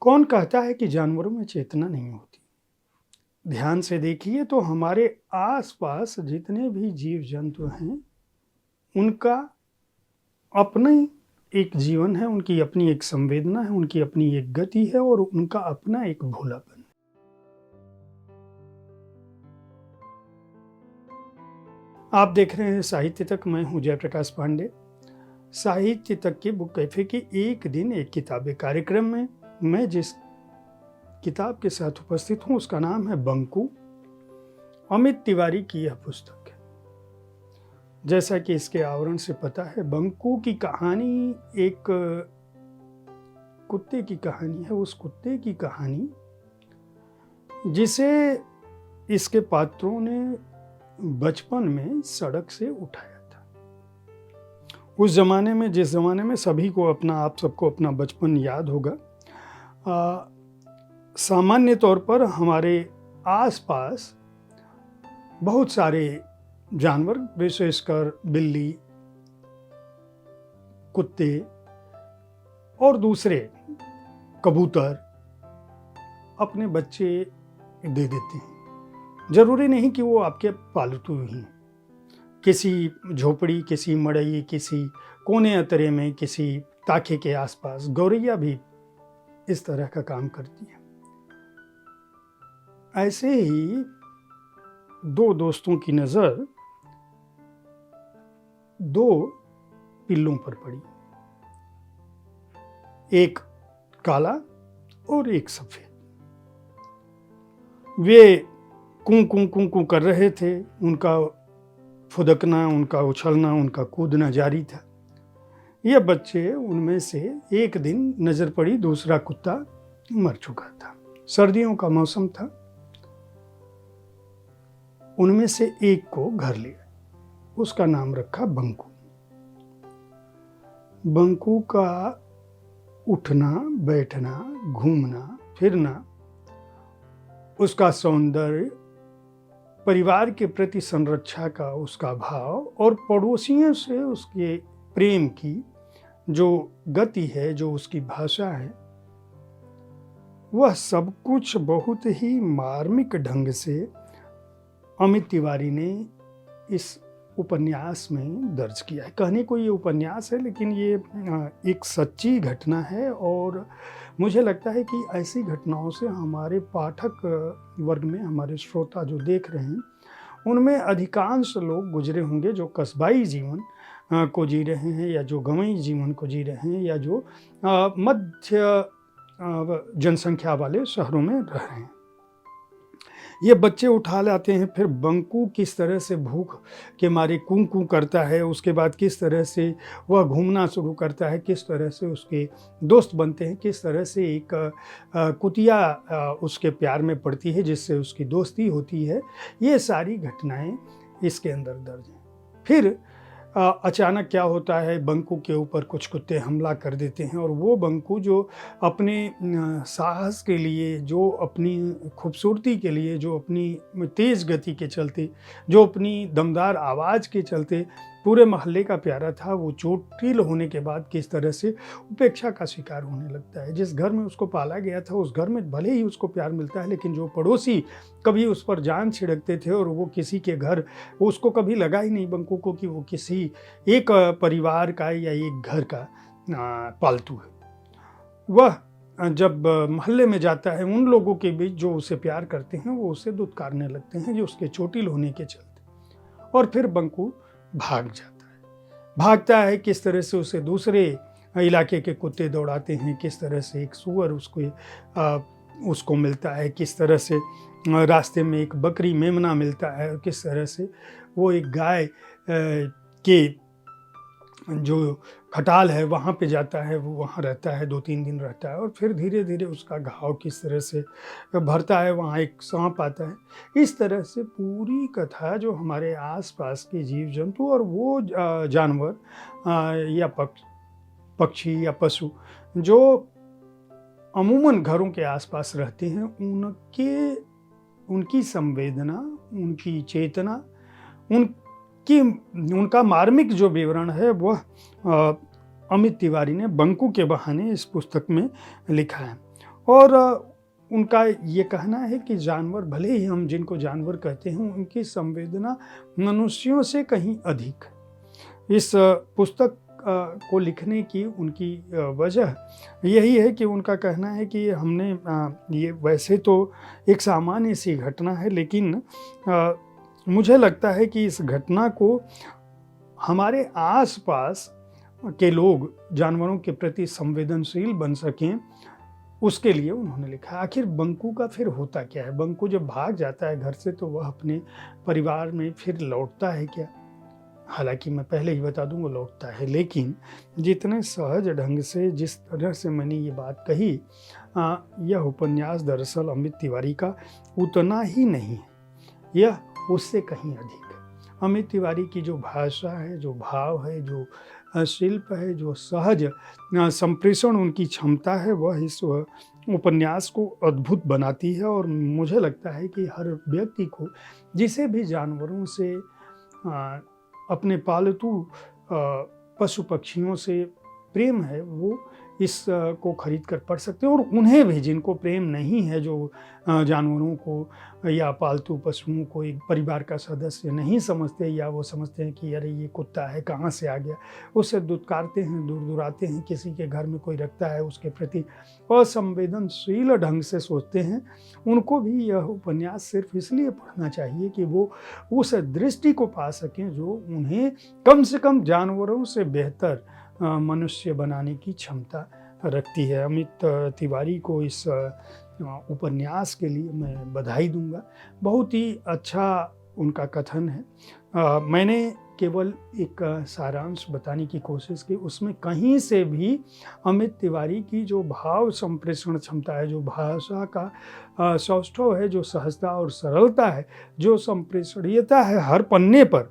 कौन कहता है कि जानवरों में चेतना नहीं होती? ध्यान से देखिए तो हमारे आसपास जितने भी जीव जंतु हैं, उनका अपना ही एक जीवन है, उनकी अपनी एक संवेदना है, उनकी अपनी एक गति है और उनका अपना एक भोलापन। आप देख रहे हैं साहित्य तक, मैं हूं जयप्रकाश पांडे। साहित्य तक के बुक कैफे के एक दिन एक किताबें कार्यक्रम में मैं जिस किताब के साथ उपस्थित हूं उसका नाम है बंकू। अमित तिवारी की यह पुस्तक है। जैसा कि इसके आवरण से पता है, बंकू की कहानी एक कुत्ते की कहानी है। उस कुत्ते की कहानी जिसे इसके पात्रों ने बचपन में सड़क से उठाया था। उस जमाने में, जिस जमाने में सभी को आप सबको अपना बचपन याद होगा, सामान्य तौर पर हमारे आसपास बहुत सारे जानवर, विशेषकर बिल्ली, कुत्ते और दूसरे कबूतर अपने बच्चे दे देते हैं। जरूरी नहीं कि वो आपके पालतू ही। किसी झोपड़ी, किसी मड़ई, किसी कोने अतरे में, किसी ताखे के आसपास गौरैया भी इस तरह का काम करती है। ऐसे ही दो दोस्तों की नजर दो पिल्लों पर पड़ी, एक काला और एक सफेद। वे कूं कूं कूं कूं कर रहे थे। उनका फुदकना, उनका उछलना, उनका कूदना जारी था। ये बच्चे, उनमें से एक दिन नजर पड़ी, दूसरा कुत्ता मर चुका था। सर्दियों का मौसम था। उनमें से एक को घर ले गए। उसका नाम रखा बंकू। बंकू का उठना, बैठना, घूमना फिरना, उसका सौंदर्य, परिवार के प्रति संरक्षा का उसका भाव और पड़ोसियों से उसके प्रेम की जो गति है, जो उसकी भाषा है, वह सब कुछ बहुत ही मार्मिक ढंग से अमित तिवारी ने इस उपन्यास में दर्ज किया है। कहने को ये उपन्यास है, लेकिन ये एक सच्ची घटना है और मुझे लगता है कि ऐसी घटनाओं से हमारे पाठक वर्ग में, हमारे श्रोता जो देख रहे हैं, उनमें अधिकांश लोग गुजरे होंगे जो कस्बाई जीवन को जी रहे हैं, या जो गांवी जीवन को जी रहे हैं, या जो मध्य जनसंख्या वाले शहरों में रह रहे हैं। ये बच्चे उठा लाते हैं। फिर बंकू किस तरह से भूख के मारे कूं कूं करता है, उसके बाद किस तरह से वह घूमना शुरू करता है, किस तरह से उसके दोस्त बनते हैं, किस तरह से एक कुतिया उसके प्यार में पड़ती है जिससे उसकी दोस्ती होती है। ये सारी घटनाएं इसके अंदर दर्ज हैं। फिर अचानक क्या होता है, बंकू के ऊपर कुछ कुत्ते हमला कर देते हैं और वो बंकू जो अपने साहस के लिए, जो अपनी खूबसूरती के लिए, जो अपनी तेज गति के चलते, जो अपनी दमदार आवाज़ के चलते पूरे मोहल्ले का प्यारा था, वो चोटिल होने के बाद किस तरह से उपेक्षा का शिकार होने लगता है। जिस घर में उसको पाला गया था, उस घर में भले ही उसको प्यार मिलता है, लेकिन जो पड़ोसी कभी उस पर जान छिड़कते थे और वो किसी के घर, वो उसको कभी लगा ही नहीं बंकू को कि वो किसी एक परिवार का या एक घर का पालतू है। वह जब मोहल्ले में जाता है, उन लोगों के बीच जो उसे प्यार करते हैं वो उसे दुत्कारने लगते हैं, जो उसके चोटिल होने के चलते। और फिर बंकू भाग जाता है। भागता है, किस तरह से उसे दूसरे इलाके के कुत्ते दौड़ाते हैं, किस तरह से एक सूअर उसको मिलता है, किस तरह से रास्ते में एक बकरी मेमना मिलता है, किस तरह से वो एक गाय के जो खटाल है वहाँ पे जाता है, वो वहाँ रहता है, 2-3 दिन रहता है और फिर धीरे धीरे उसका घाव किस तरह से भरता है, वहाँ एक सांप आता है। इस तरह से पूरी कथा जो हमारे आसपास के जीव जंतु और वो जानवर या पक्षी या पशु जो अमूमन घरों के आसपास रहते हैं, उनकी संवेदना, उनकी चेतना, उनका मार्मिक जो विवरण है वह अमित तिवारी ने बंकू के बहाने इस पुस्तक में लिखा है। और उनका ये कहना है कि जानवर, भले ही हम जिनको जानवर कहते हैं, उनकी संवेदना मनुष्यों से कहीं अधिक है। इस पुस्तक को लिखने की उनकी वजह यही है कि उनका कहना है कि हमने ये वैसे तो एक सामान्य सी घटना है, लेकिन मुझे लगता है कि इस घटना को हमारे आसपास के लोग जानवरों के प्रति संवेदनशील बन सकें, उसके लिए उन्होंने लिखा। आखिर बंकू का फिर होता क्या है? बंकू जब भाग जाता है घर से तो वह अपने परिवार में फिर लौटता है क्या? हालांकि मैं पहले ही बता दूं वो लौटता है, लेकिन जितने सहज ढंग से, जिस तरह से मैंने ये बात कही, यह उपन्यास दरअसल अमित तिवारी का उतना ही नहीं है, यह उससे कहीं अधिक है। अमित तिवारी की जो भाषा है, जो भाव है, जो शिल्प है, जो सहज संप्रेषण उनकी क्षमता है, वह इस उपन्यास को अद्भुत बनाती है। और मुझे लगता है कि हर व्यक्ति को, जिसे भी जानवरों से, अपने पालतू पशु पक्षियों से प्रेम है, वो इस को खरीद कर पढ़ सकते हैं। और उन्हें भी, जिनको प्रेम नहीं है, जो जानवरों को या पालतू पशुओं को एक परिवार का सदस्य नहीं समझते, या वो समझते हैं कि अरे ये कुत्ता है, कहाँ से आ गया, उससे दुत्कारते हैं, दूर दुराते हैं, किसी के घर में कोई रखता है उसके प्रति असंवेदनशील ढंग से सोचते हैं, उनको भी यह उपन्यास सिर्फ इसलिए पढ़ना चाहिए कि वो उस दृष्टि को पा सकें जो उन्हें कम से कम जानवरों से बेहतर मनुष्य बनाने की क्षमता रखती है। अमित तिवारी को इस उपन्यास के लिए मैं बधाई दूंगा। बहुत ही अच्छा उनका कथन है। मैंने केवल एक सारांश बताने की कोशिश की, उसमें कहीं से भी अमित तिवारी की जो भाव संप्रेषण क्षमता है, जो भाषा का सौष्ठव है, जो सहजता और सरलता है, जो संप्रेषणीयता है हर पन्ने पर,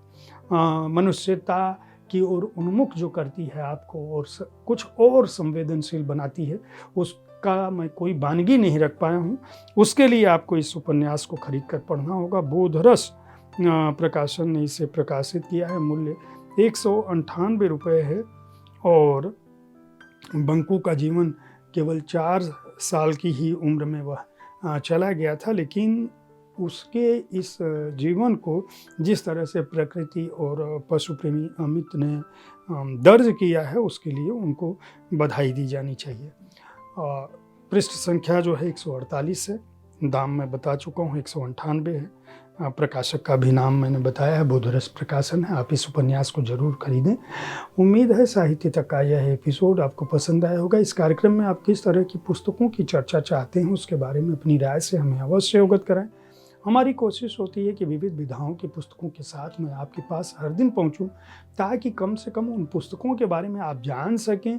मनुष्यता की ओर उन्मुख जो करती है आपको और कुछ और संवेदनशील बनाती है, उसका मैं कोई वानगी नहीं रख पाया हूँ। उसके लिए आपको इस उपन्यास को खरीद कर पढ़ना होगा। बोधरस प्रकाशन ने इसे प्रकाशित किया है। मूल्य 198 रुपये है। और बंकू का जीवन केवल 4 साल की ही उम्र में वह चला गया था, लेकिन उसके इस जीवन को जिस तरह से प्रकृति और पशु प्रेमी अमित ने दर्ज किया है, उसके लिए उनको बधाई दी जानी चाहिए। पृष्ठ संख्या जो है 148 है। दाम मैं बता चुका हूँ, 198 है। प्रकाशक का भी नाम मैंने बताया है, बोधरस प्रकाशन है। आप इस उपन्यास को जरूर खरीदें। उम्मीद है साहित्य तक का यह एपिसोड आपको पसंद आया होगा। इस कार्यक्रम में आप किस तरह की पुस्तकों की चर्चा चाहते हैं, उसके बारे में अपनी राय से हमें अवश्य अवगत कराएं। हमारी कोशिश होती है कि विविध विधाओं की पुस्तकों के साथ मैं आपके पास हर दिन पहुंचूं, ताकि कम से कम उन पुस्तकों के बारे में आप जान सकें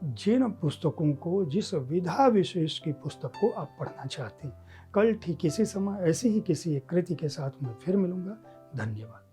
जिन पुस्तकों को, जिस विधा विशेष की पुस्तक को आप पढ़ना चाहते हैं। कल ठीक इसी समय ऐसी ही किसी एक कृति के साथ मैं फिर मिलूंगा। धन्यवाद।